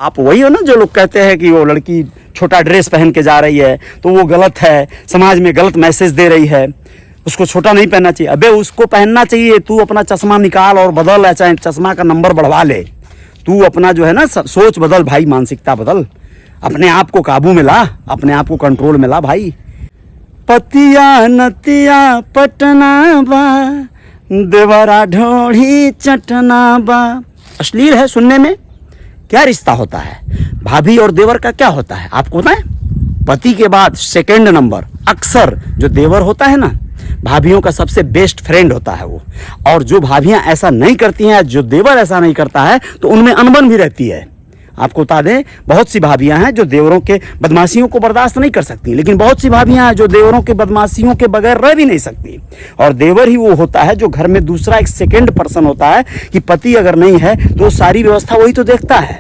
आप वही हो ना जो लोग कहते हैं कि वो लड़की छोटा ड्रेस पहन के जा रही है तो वो गलत है, समाज में गलत मैसेज दे रही है, उसको छोटा नहीं पहनना चाहिए। अबे उसको पहनना चाहिए, तू अपना चश्मा निकाल और बदल, या चाहे चश्मा का नंबर बढ़वा ले, तू अपना जो है ना सोच बदल भाई, मानसिकता बदल, अपने आप को काबू में ला, अपने आप को कंट्रोल में ला भाई। पतिया नतिया पटना बा, देवरा ढोढ़ी चटना बा। अश्लील है सुनने में। क्या रिश्ता होता है भाभी और देवर का? क्या होता है आपको पता है? पति के बाद सेकंड नंबर अक्सर जो देवर होता है ना, भाभियों का सबसे बेस्ट फ्रेंड होता है वो। और जो भाभियां ऐसा नहीं करती हैं, जो देवर ऐसा नहीं करता है, तो उनमें अनबन भी रहती है। आपको बता दें, बहुत सी भाभियां हैं जो देवरों के बदमाशियों को बर्दाश्त नहीं कर सकती, लेकिन बहुत सी भाभियां हैं जो देवरों के बदमाशियों के बगैर रह भी नहीं सकती। और देवर ही वो होता है जो घर में दूसरा एक सेकंड पर्सन होता है कि पति अगर नहीं है तो सारी व्यवस्था वही तो देखता है।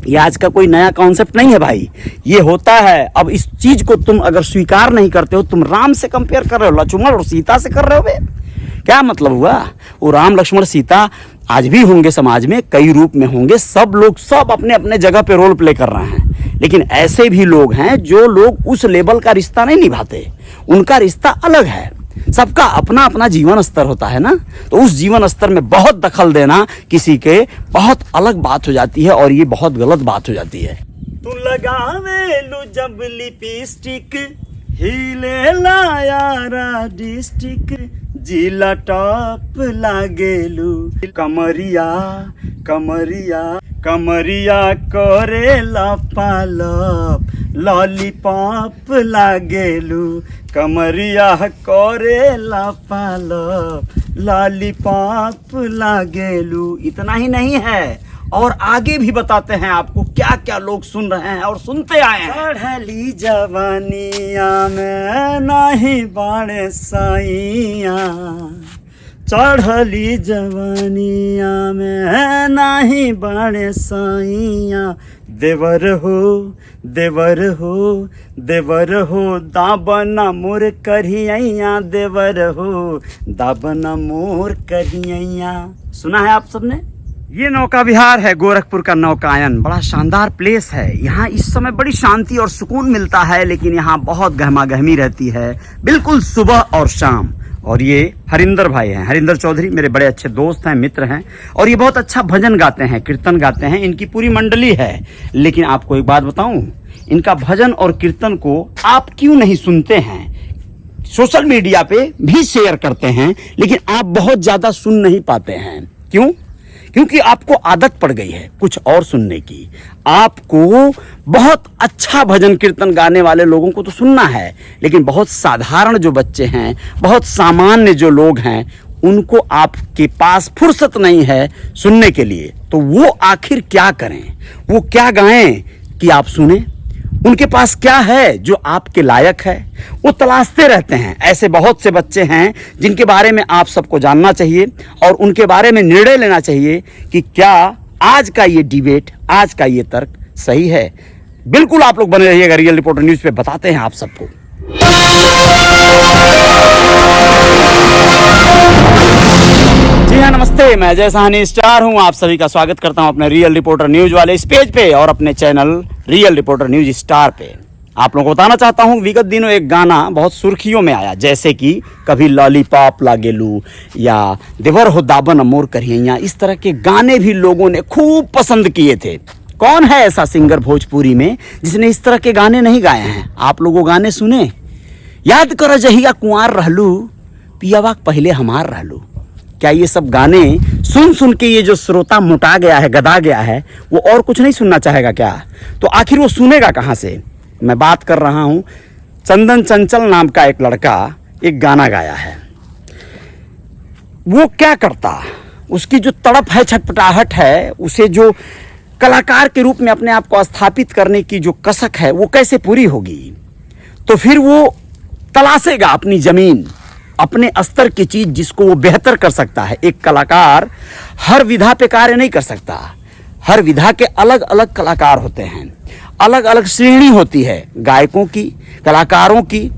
ये आज का कोई नया कॉन्सेप्ट नहीं है भाई, ये होता है। अब इस चीज को तुम अगर स्वीकार नहीं करते हो, तुम राम से कंपेयर कर रहे हो, लक्ष्मण और सीता से कर रहे हो बे? क्या मतलब हुआ? वो राम लक्ष्मण सीता आज भी होंगे, समाज में कई रूप में होंगे, सब लोग सब अपने अपने जगह पे रोल प्ले कर रहे हैं। लेकिन ऐसे भी लोग हैं जो लोग उस लेवल का रिश्ता नहीं निभाते, उनका रिश्ता अलग है। सबका अपना अपना जीवन स्तर होता है ना, तो उस जीवन स्तर में बहुत दखल देना किसी के बहुत अलग बात हो जाती है, और ये बहुत गलत बात हो जाती है। तू लगावे लू जब लिपस्टिक, हिले लायारा डिस्ट्रिक्ट, जिला टॉप लागेलू, कमरिया कमरिया कमरिया करे लपालप, लॉलीपॉप लागेलू, कमरिया करे लपालप, लॉलीपॉप लागेलू। इतना ही नहीं है, और आगे भी बताते हैं आपको क्या क्या लोग सुन रहे हैं और सुनते आए हैं। चढ़ली जवानिया में नहीं बाड़े साइया, चढ़ली जवानिया में नहीं बाड़े साइया, देवर हो देवर हो देवर हो, दाबना मोर करिया, देवर हो दाबना मोर करिया। सुना है आप सबने? ये नौका विहार है गोरखपुर का नौकायन, बड़ा शानदार प्लेस है। यहाँ इस समय बड़ी शांति और सुकून मिलता है, लेकिन यहाँ बहुत गहमा गहमी रहती है, बिल्कुल सुबह और शाम। और ये हरिंदर भाई हैं, हरिंदर चौधरी, मेरे बड़े अच्छे दोस्त हैं, मित्र हैं, और ये बहुत अच्छा भजन गाते हैं, कीर्तन गाते हैं। इनकी पूरी मंडली है। लेकिन आपको एक बात बताऊं, इनका भजन और कीर्तन को आप क्यों नहीं सुनते हैं? सोशल मीडिया पे भी शेयर करते हैं, लेकिन आप बहुत ज्यादा सुन नहीं पाते हैं। क्यों? क्योंकि आपको आदत पड़ गई है कुछ और सुनने की। आपको बहुत अच्छा भजन कीर्तन गाने वाले लोगों को तो सुनना है, लेकिन बहुत साधारण जो बच्चे हैं, बहुत सामान्य जो लोग हैं, उनको आपके पास फुर्सत नहीं है सुनने के लिए। तो वो आखिर क्या करें, वो क्या गाएं कि आप सुने? उनके पास क्या है जो आपके लायक है? वो तलाशते रहते हैं। ऐसे बहुत से बच्चे हैं जिनके बारे में आप सबको जानना चाहिए, और उनके बारे में निर्णय लेना चाहिए कि क्या आज का ये डिबेट, आज का ये तर्क सही है। बिल्कुल आप लोग बने रहिएगा रियल रिपोर्टर न्यूज पे, बताते हैं आप सबको। जी हाँ, नमस्ते, मैं अजय साहनी स्टार हूं। आप सभी का स्वागत करता हूं अपने रियल रिपोर्टर न्यूज वाले इस पेज पे और अपने channel real reporter news star पे। आप लोगों को बताना चाहता हूं, विगत दिनों एक गाना बहुत सुर्खियों में आया, जैसे कि कभी लॉलीपॉप लागेलू या देवर हो दाबन मोर करिया, इस तरह के गाने भी लोगों ने खूब पसंद किए थे। कौन है ऐसा सिंगर भोजपुरी में जिसने इस तरह के गाने नहीं गाए हैं? आप लोगों गाने सुने? याद करो जहिया कुंवार रहलू, पियावा पहले हमार रहलू। क्या ये सब गाने सुन सुन के ये जो श्रोता मोटा गया है, गदा गया है, वो और कुछ नहीं सुनना चाहेगा क्या? तो आखिर वो सुनेगा कहाँ से? मैं बात कर रहा हूँ, चंदन चंचल नाम का एक लड़का एक गाना गाया है। वो क्या करता, उसकी जो तड़प है, छटपटाहट है, उसे जो कलाकार के रूप में अपने आप को स्थापित करने की जो कसक है, वो कैसे पूरी होगी? तो फिर वो तलाशेगा अपनी जमीन, अपने स्तर की चीज जिसको वो बेहतर कर सकता है। एक कलाकार हर विधा पे कार्य नहीं कर सकता, हर विधा के अलग अलग कलाकार होते हैं, अलग अलग श्रेणी होती है गायकों की, कलाकारों की।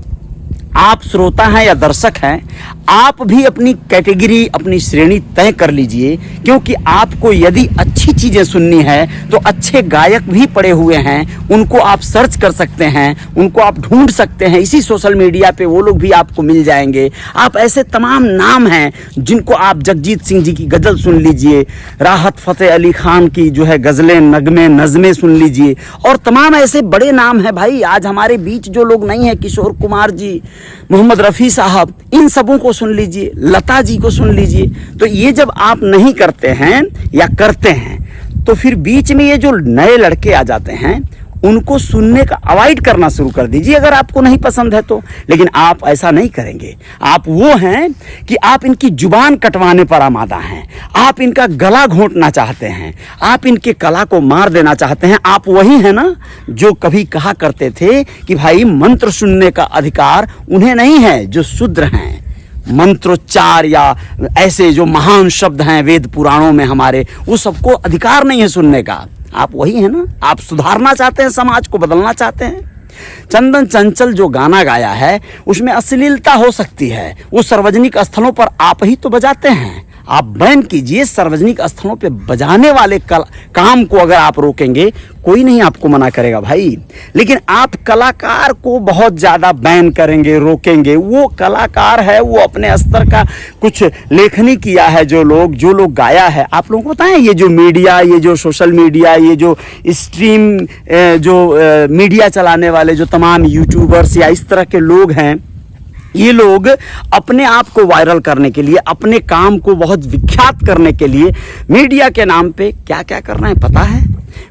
आप श्रोता हैं या दर्शक हैं, आप भी अपनी कैटेगरी, अपनी श्रेणी तय कर लीजिए, क्योंकि आपको यदि अच्छी चीज़ें सुननी है तो अच्छे गायक भी पड़े हुए हैं, उनको आप सर्च कर सकते हैं, उनको आप ढूंढ सकते हैं, इसी सोशल मीडिया पे वो लोग भी आपको मिल जाएंगे। आप ऐसे तमाम नाम हैं जिनको आप, जगजीत सिंह जी की गज़ल सुन लीजिए, राहत फ़तेह अली खान की जो है गज़लें, नगमे, नज़में सुन लीजिए, और तमाम ऐसे बड़े नाम हैं भाई। आज हमारे बीच जो लोग नहीं हैं, किशोर कुमार जी, मोहम्मद रफ़ी साहब, इन सबों को सुन लीजिए, लता जी को सुन लीजिए। तो ये जब आप नहीं करते हैं या करते हैं तो फिर बीच में ये जो नए लड़के आ जाते हैं उनको सुनने का अवॉइड करना शुरू कर दीजिए, अगर आपको नहीं पसंद है तो। लेकिन आप ऐसा नहीं करेंगे। आप वो हैं कि आप इनकी जुबान कटवाने पर आमादा हैं, आप इनका गला घोंटना चाहते हैं, आप इनके कला को मार देना चाहते हैं। आप वही हैं ना जो कभी कहा करते थे कि भाई मंत्र सुनने का अधिकार उन्हें नहीं है जो शूद्र हैं। मंत्रोच्चार या ऐसे जो महान शब्द हैं वेद पुराणों में हमारे, वो सबको अधिकार नहीं है सुनने का। आप वही हैं ना, आप सुधारना चाहते हैं, समाज को बदलना चाहते हैं। चंदन चंचल जो गाना गाया है उसमें अश्लीलता हो सकती है, वो सार्वजनिक स्थलों पर आप ही तो बजाते हैं। आप बैन कीजिए, सार्वजनिक स्थलों पे बजाने वाले काम को अगर आप रोकेंगे कोई नहीं आपको मना करेगा भाई। लेकिन आप कलाकार को बहुत ज़्यादा बैन करेंगे, रोकेंगे। वो कलाकार है, वो अपने स्तर का कुछ लेखनी किया है, जो लोग गाया है। आप लोगों को बताएं, ये जो मीडिया, ये जो सोशल मीडिया, ये जो स्ट्रीम, जो मीडिया चलाने वाले जो तमाम यूट्यूबर्स या इस तरह के लोग हैं, ये लोग अपने आप को वायरल करने के लिए, अपने काम को बहुत विख्यात करने के लिए मीडिया के नाम पे क्या क्या कर रहे हैं पता है?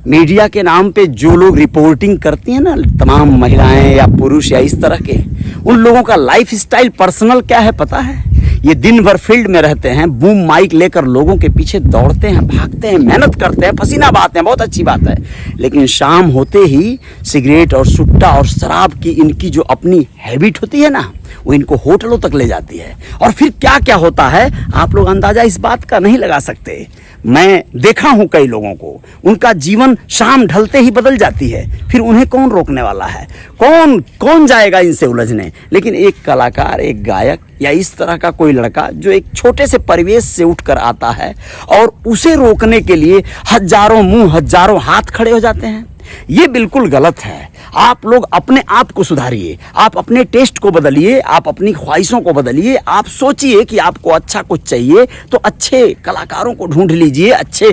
मीडिया के नाम पे जो लोग रिपोर्टिंग करती हैं ना, तमाम महिलाएं या पुरुष या इस तरह के, उन लोगों का लाइफ स्टाइल पर्सनल क्या है पता है? ये दिन भर फील्ड में रहते हैं, बूम माइक लेकर लोगों के पीछे दौड़ते हैं, भागते हैं, मेहनत करते हैं, पसीना बहाते हैं, बहुत अच्छी बात है। लेकिन शाम होते ही सिगरेट और सुट्टा और शराब की इनकी जो अपनी हैबिट होती है ना, वो इनको होटलों तक ले जाती है। और फिर क्या क्या होता है आप लोग अंदाजा इस बात का नहीं लगा सकते। मैं देखा हूं कई लोगों को, उनका जीवन शाम ढलते ही बदल जाती है। फिर उन्हें कौन रोकने वाला है? कौन जाएगा इनसे उलझने? लेकिन एक कलाकार, एक गायक या इस तरह का कोई लड़का जो एक छोटे से परिवेश से उठकर आता है और उसे रोकने के लिए हजारों मुंह, हजारों हाथ खड़े हो जाते हैं, ये बिल्कुल गलत है। आप लोग अपने आप को सुधारिए, आप अपने टेस्ट को बदलिए, आप अपनी ख्वाहिशों को बदलिए। आप सोचिए कि आपको अच्छा कुछ चाहिए तो अच्छे कलाकारों को ढूंढ लीजिए, अच्छे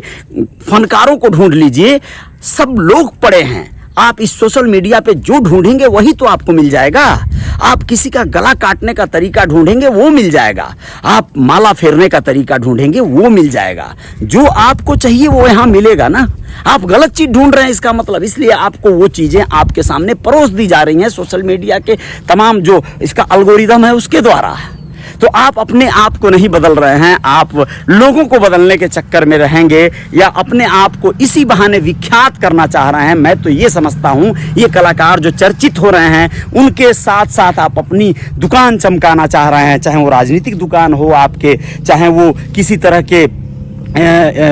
फनकारों को ढूंढ लीजिए। सब लोग पड़े हैं, आप इस सोशल मीडिया पे जो ढूंढेंगे वही तो आपको मिल जाएगा। आप किसी का गला काटने का तरीका ढूंढेंगे वो मिल जाएगा, आप माला फेरने का तरीका ढूंढेंगे वो मिल जाएगा। जो आपको चाहिए वो यहाँ मिलेगा ना। आप गलत चीज ढूंढ रहे हैं इसका मतलब, इसलिए आपको वो चीजें आपके सामने परोस दी जा रही हैं सोशल मीडिया के तमाम जो इसका एल्गोरिदम है उसके द्वारा। तो आप अपने आप को नहीं बदल रहे हैं, आप लोगों को बदलने के चक्कर में रहेंगे या अपने आप को इसी बहाने विख्यात करना चाह रहे हैं। मैं तो ये समझता हूँ ये कलाकार जो चर्चित हो रहे हैं उनके साथ साथ आप अपनी दुकान चमकाना चाह रहे हैं, चाहे वो राजनीतिक दुकान हो आपके, चाहे वो किसी तरह के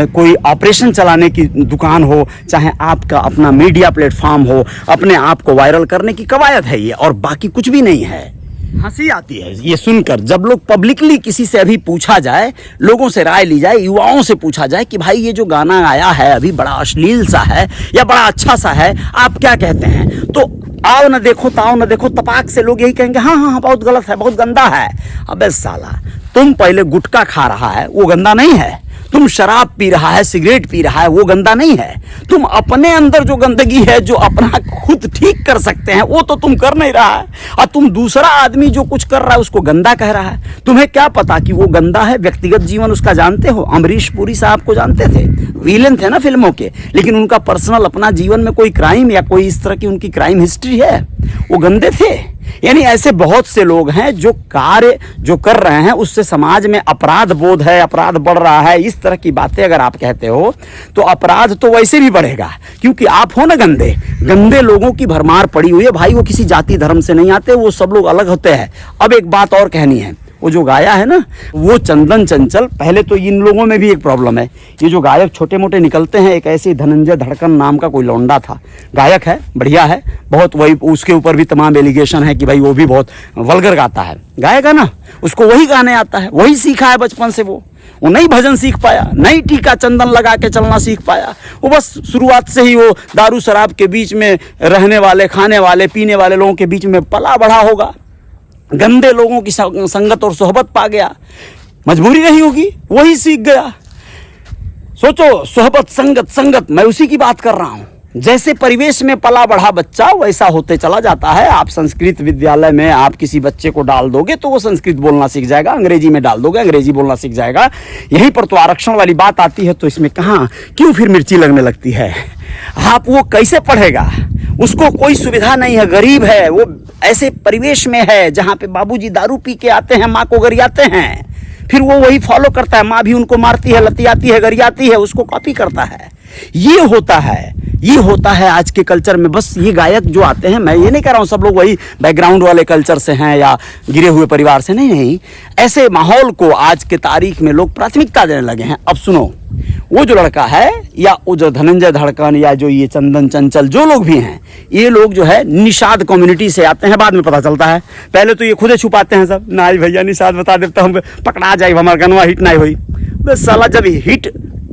कोई ऑपरेशन चलाने की दुकान हो, चाहे आपका अपना मीडिया प्लेटफॉर्म हो। अपने आप को वायरल करने की कवायद है ये, और बाकी कुछ भी नहीं है। हंसी आती है ये सुनकर, जब लोग पब्लिकली किसी से अभी पूछा जाए, लोगों से राय ली जाए, युवाओं से पूछा जाए कि भाई ये जो गाना आया है अभी बड़ा अश्लील सा है या बड़ा अच्छा सा है, आप क्या कहते हैं? तो आओ ना देखो, ताओ ना देखो, तपाक से लोग यही कहेंगे हाँ हाँ हाँ बहुत गलत है, बहुत गंदा है। अबे साला, तुम पहले गुटखा खा रहा है वो गंदा नहीं है, तुम शराब पी रहा है, सिगरेट पी रहा है वो गंदा नहीं है। तुम अपने अंदर जो गंदगी है, जो अपना खुद ठीक कर सकते हैं वो तो तुम कर नहीं रहा है, और तुम दूसरा आदमी जो कुछ कर रहा है उसको गंदा कह रहा है। तुम्हें क्या पता कि वो गंदा है? व्यक्तिगत जीवन उसका जानते हो? अमरीश पुरी साहब को जानते थे, विलेन थे ना फिल्मों के, लेकिन उनका पर्सनल अपना जीवन में कोई क्राइम या कोई इस तरह की उनकी क्राइम हिस्ट्री है? वो गंदे थे। यानी ऐसे बहुत से लोग हैं जो कार्य जो कर रहे हैं उससे समाज में अपराध बोध है, अपराध बढ़ रहा है। इस तरह की बातें अगर आप कहते हो तो अपराध तो वैसे भी बढ़ेगा, क्योंकि आप हो ना गंदे। गंदे लोगों की भरमार पड़ी हुई है भाई, वो किसी जाति धर्म से नहीं आते, वो सब लोग अलग होते हैं। अब एक बात और कहनी है, वो जो गाया है ना, वो चंदन चंचल। पहले तो इन लोगों में भी एक प्रॉब्लम है, ये जो गायक छोटे मोटे निकलते हैं, एक ऐसे धनंजय धड़कन नाम का कोई लौंडा था, गायक है, बढ़िया है बहुत, वही उसके ऊपर भी तमाम एलिगेशन है कि भाई वो भी बहुत वल्गर गाता है। गायक है ना, उसको वही गाने आता है, वही सीखा है बचपन से। वो नई भजन सीख पाया, नई टीका चंदन लगा के चलना सीख पाया। वो बस शुरुआत से ही वो दारू शराब के बीच में रहने वाले, खाने वाले, पीने वाले लोगों के बीच में पला बढ़ा होगा, गंदे लोगों की संगत और सोहबत पा गया, मजबूरी रही होगी, वही सीख गया। सोचो, सोहबत, संगत, संगत, मैं उसी की बात कर रहा हूं। जैसे परिवेश में पला बढ़ा बच्चा वैसा होते चला जाता है। आप संस्कृत विद्यालय में आप किसी बच्चे को डाल दोगे तो वो संस्कृत बोलना सीख जाएगा, अंग्रेजी में डाल दोगे अंग्रेजी बोलना सीख जाएगा। यहीं पर तो आरक्षण वाली बात आती है, तो इसमें कहाँ क्यों फिर मिर्ची लगने लगती है? आप वो कैसे पढ़ेगा? उसको कोई सुविधा नहीं है, गरीब है वो, ऐसे परिवेश में है जहाँ पे बाबूजी दारू पी के आते हैं, माँ को गरियाते हैं, फिर वो वही फॉलो करता है। माँ भी उनको मारती है, लतियाती है, गरियाती है, उसको कॉपी करता है। ये होता है, ये होता है आज के कल्चर में। बस ये गायक जो आते हैं, मैं ये नहीं कह रहा हूँ सब लोग वही बैकग्राउंड वाले कल्चर से हैं या गिरे हुए परिवार से, नहीं नहीं, ऐसे माहौल को आज के तारीख में लोग प्राथमिकता देने लगे हैं। अब सुनो, वो जो लड़का है या वो जो धनंजय धड़कन या जो ये चंदन चंचल, जो लोग भी हैं, ये लोग जो है निषाद कम्युनिटी से आते हैं, बाद में पता चलता है। पहले तो ये खुदे छुपाते हैं सब, ना भैया निषाद बता देता हम पकड़ा जाए, हमारा गनवा हिट नहीं हुई। बस साला जब हिट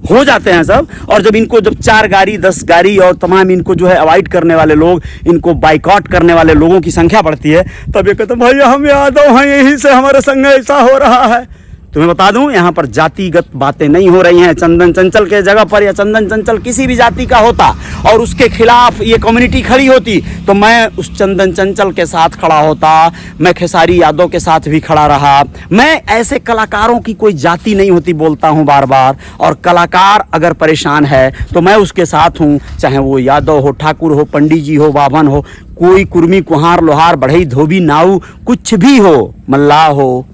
हो जाते हैं सब, और जब इनको जब 4 गाड़ी 10 गाड़ी और तमाम इनको जो है अवॉइड करने वाले लोग, इनको बाइकआउट करने वाले लोगों की संख्या बढ़ती है, तब ये कहते हैं भैया हम यादव हैं, यहीं से हमारे संग ऐसा हो रहा है। तुम्हें बता दूं, यहाँ पर जातिगत बातें नहीं हो रही हैं। चंदन चंचल के जगह पर या चंदन चंचल किसी भी जाति का होता और उसके खिलाफ ये कम्युनिटी खड़ी होती, तो मैं उस चंदन चंचल के साथ खड़ा होता, मैं खेसारी यादव के साथ भी खड़ा रहा। मैं ऐसे कलाकारों की कोई जाति नहीं होती, बोलता हूँ बार बार, और कलाकार अगर परेशान है तो मैं उसके साथ हूँ, चाहे वो यादव हो, ठाकुर हो, पंडित जी हो, बाभन हो, कोई कुर्मी, कुहार, लोहार, बढ़ई, धोबी, नाऊ, कुछ भी हो, मल्लाह हो,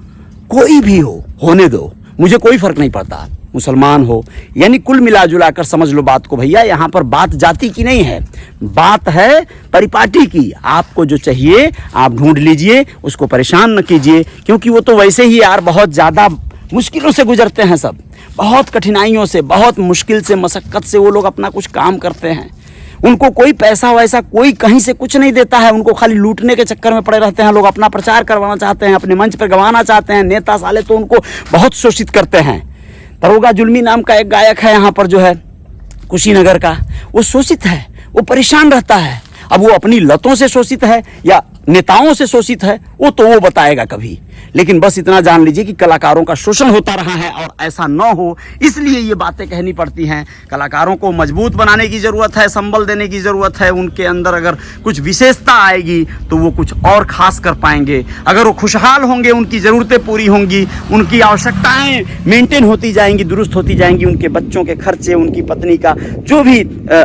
कोई भी हो, होने दो, मुझे कोई फर्क नहीं पड़ता, मुसलमान हो, यानी कुल मिला जुला कर समझ लो बात को भैया। यहाँ पर बात जाति की नहीं है, बात है परिपाटी की। आपको जो चाहिए आप ढूंढ लीजिए, उसको परेशान न कीजिए, क्योंकि वो तो वैसे ही यार बहुत ज़्यादा मुश्किलों से गुजरते हैं, सब बहुत कठिनाइयों से, बहुत मुश्किल से, मशक्क़त से वो लोग अपना कुछ काम करते हैं। उनको कोई पैसा वैसा कोई कहीं से कुछ नहीं देता है, उनको खाली लूटने के चक्कर में पड़े रहते हैं लोग। अपना प्रचार करवाना चाहते हैं, अपने मंच पर गंवाना चाहते हैं, नेता साले तो उनको बहुत शोषित करते हैं। दरोगा जुल्मी नाम का एक गायक है यहाँ पर जो है कुशीनगर का, वो शोषित है, वो परेशान रहता है। अब वो अपनी लतों से शोषित है या नेताओं से शोषित है, वो तो वो बताएगा कभी, लेकिन बस इतना जान लीजिए कि कलाकारों का शोषण होता रहा है और ऐसा न हो, इसलिए ये बातें कहनी पड़ती हैं। कलाकारों को मजबूत बनाने की ज़रूरत है, संबल देने की ज़रूरत है। उनके अंदर अगर कुछ विशेषता आएगी तो वो कुछ और खास कर पाएंगे। अगर वो खुशहाल होंगे, उनकी ज़रूरतें पूरी होंगी, उनकी आवश्यकताएं मेंटेन होती जाएंगी, दुरुस्त होती जाएंगी, उनके बच्चों के खर्चे, उनकी पत्नी का जो भी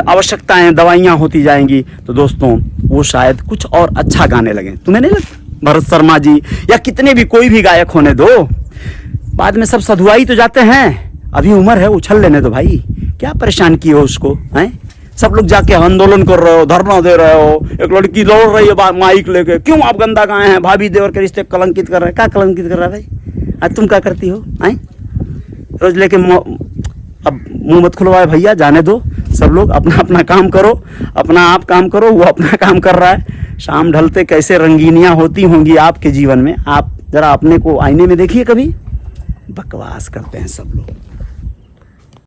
आवश्यकताएं, दवाइयाँ होती जाएंगी, तो दोस्तों वो शायद कुछ और अच्छा गाने लगें। तुम्हें नहीं लगता? भरत शर्मा जी या कितने भी, कोई भी गायक होने दो, बाद में सब सधुआई तो जाते हैं। अभी उम्र है, उछल लेने दो भाई, क्या परेशान किए हो उसको, हैं? सब लोग जाके आंदोलन कर रहे हो, धरना दे रहे हो, एक लड़की दौड़ रही है माइक लेके, क्यों आप गंदा गाए हैं, भाभी देवर के रिश्ते कलंकित कर रहे हैं। क्या कलंकित कर रहा है भाई? आज तुम क्या करती हो, हैं? रोज लेके अब मुंह मत खुलवाए भैया, जाने दो। सब लोग अपना अपना काम करो, अपना आप काम करो, वो अपना काम कर रहा है। शाम ढलते कैसे रंगीनियां होती होंगी आपके जीवन में, आप जरा अपने को आईने में देखिए कभी। बकवास करते हैं सब लोग।